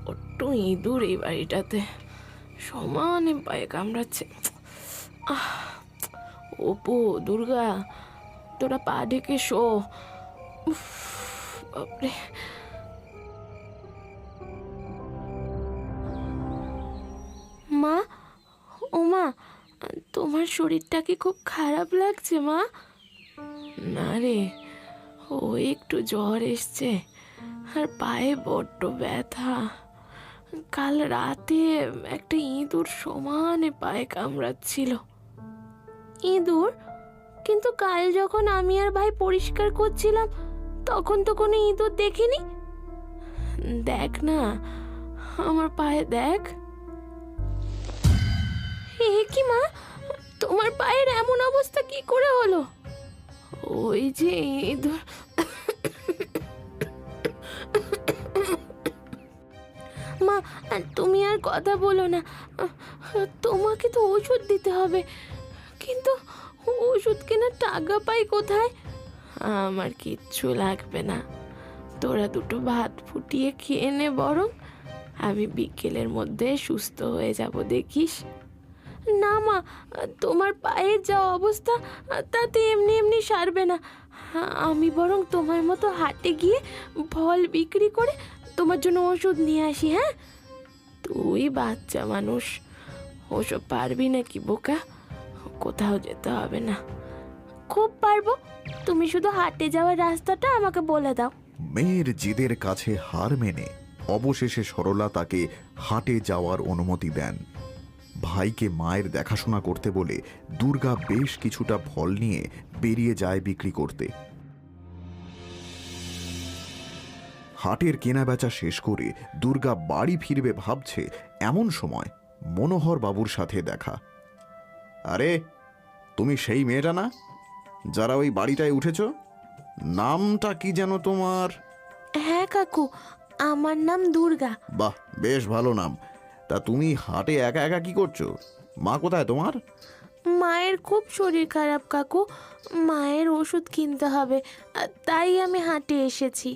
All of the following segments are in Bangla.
বড্ড ইঁদুর এই বাড়িটাতে, সমানে পায়ে কামড়াচ্ছে। অপু, দুর্গা, তোরা পা ঢেকে শো। উফ, বাপরে। মা, ও মা, তোমার শরীরটা কি খুব খারাপ লাগছে মা? না রে, ও একটু জ্বর এসছে আর পায়ে বড্ড ব্যথা। কাল রাতে একটা ইঁদুর সমানে পায়ে কামড়াচ্ছিল। ইঁদুর? কিন্তু কাল যখন আমি আর ভাই পরিষ্কার করছিলাম তখন তো কোনো ইঁদুর দেখিনি। দেখ না, আমার পায়ে দেখ। এ কি মা, তোমার পায়ের এমন অবস্থা কি করে হলো? ওই যে ইঁদুর। মা, তুমি আর কথা বলো না, তোমাকে তো ওষুধ দিতে হবে, কিন্তু ওষুধ কেনার টাকা পাই কোথায়? আমার কিচ্ছু লাগবে না, তোরা দুটো ভাত ফুটিয়ে খেয়ে নে বরং, আমি বিকেলের মধ্যে সুস্থ হয়ে যাব দেখিস। না মা, তোমার পায়ের যা অবস্থা তাতে এমনি এমনি সারবে না। আমি বরং তোমার মতো হাটে গিয়ে ফল বিক্রি করে তোমার জন্য ওষুধ নিয়ে আসি। হ্যাঁ, তুই বাচ্চা মানুষ, ওসব পারবি নাকি বোকা? কোথাও যেতে হবে না। খুব পারবো, তুমি শুধু হাটে যাওয়ার রাস্তাটা আমাকে বলে দাও। মেয়ের জেদের কাছে হার মেনে অবশেষে সরলা তাকে হাটে যাওয়ার অনুমতি দেন। ভাইকে মায়ের দেখাশোনা করতে বলে দুর্গা বেশ কিছুটা ফল নিয়ে বেরিয়ে যায় বিক্রি করতে। হাটের কেনাবেচা শেষ করে দুর্গা বাড়ি ফিরবে ভাবছে, এমন সময় মনোহর বাবুর সাথে দেখা। আরে, তুমি সেই মেয়েটা না যারা ওই বাড়িটায় উঠেছ? নামটা কি যেন তোমার? হ্যাঁ কাকু, আমার নাম দুর্গা। বাহ, বেশ ভালো নাম। তা তুমি হাটে একা একা কি করছো? মা কোথায় তোমার? মায়ের খুব শরীর খারাপ কাকু, মায়ের ওষুধ কিনতে হবে, তাই আমি হাটে এসেছি।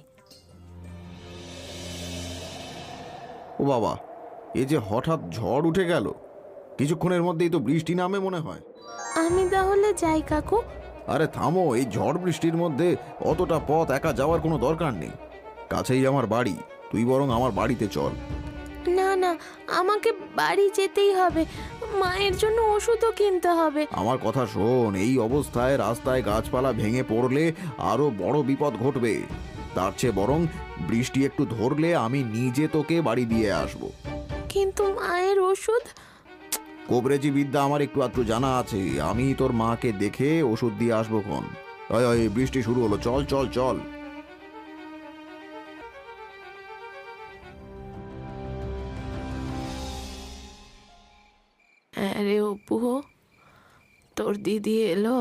ও বাবা, এ যে হঠাৎ ঝড় উঠে গেল, কিছুক্ষণের মধ্যেই তো বৃষ্টি নামে মনে হয়। আমি তাহলে যাই কাকু। আরে থামো, এই ঝড় বৃষ্টির মধ্যে অতটা পথ একা যাওয়ার কোনো দরকার নেই। কাছেই আমার বাড়ি, তুই বরং আমার বাড়িতে চল। না না, আমাকে বাড়ি যেতেই হবে, মায়ের জন্য ওষুধও কিনতে হবে। আমার কথা শোন, এই অবস্থায় রাস্তায় গাছপালা ভেঙে পড়লে আরো বড় বিপদ ঘটবে। তার চেয়ে বরং বৃষ্টি একটু ধরলে আমি নিজে তোকে বাড়ি দিয়ে আসব। কিন্তু মায়ের ওষুধ? কবরেজি বিদ্যা আমার একটু আধটু জানা আছে, আমি তোর মাকে দেখে ওষুধ দিয়ে আসবো ক্ষণ। বৃষ্টি শুরু হলো, চল চল চল। হ্যাঁ রে অপু, তোর দিদি এলো?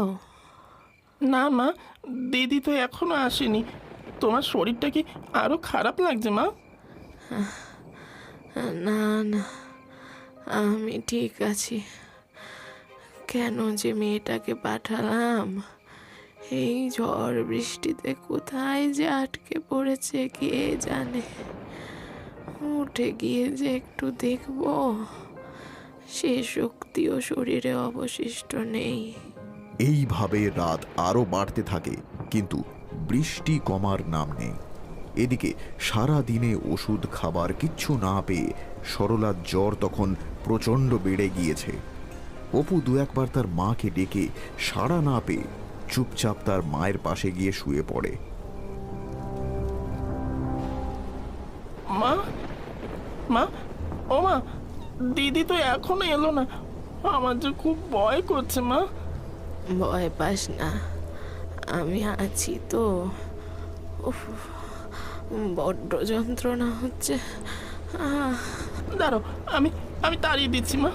না মা, দিদি তো এখনো আসেনি। তোমার শরীরটা কি আরো খারাপ লাগছে মা? না না, আমি ঠিক আছি। কেন যে মেয়েটাকে পাঠালাম, এই ঝড় বৃষ্টিতে কোথায় যে আটকে পড়েছে কে জানে। উঠে গিয়ে যে একটু দেখবো, সে শক্তিও শরীরে অবশিষ্ট নেই। এইভাবে রাত আরো বাড়তে থাকে, কিন্তু বৃষ্টি কমার নাম নেই। এদিকে সারা দিনে ওষুধ খাবার কিচ্ছু না পেয়ে সরলার জ্বর তখন প্রচণ্ড বেড়ে গিয়েছে। অপু দু একবার তার মাকে ডেকে সাড়া না পেয়ে চুপচাপ তার মায়ের পাশে গিয়ে শুয়ে পড়ে। মা, মা, ও মা, দিদি তো এখনো এলো না। আমার যে খুব ভয় করছে মা। ভয় পাস না, আমি আছি তো। উফ, বড্ড যন্ত্রণা হচ্ছে। দাঁড়াও, আমি আমি তাড়িয়ে দিচ্ছি মা।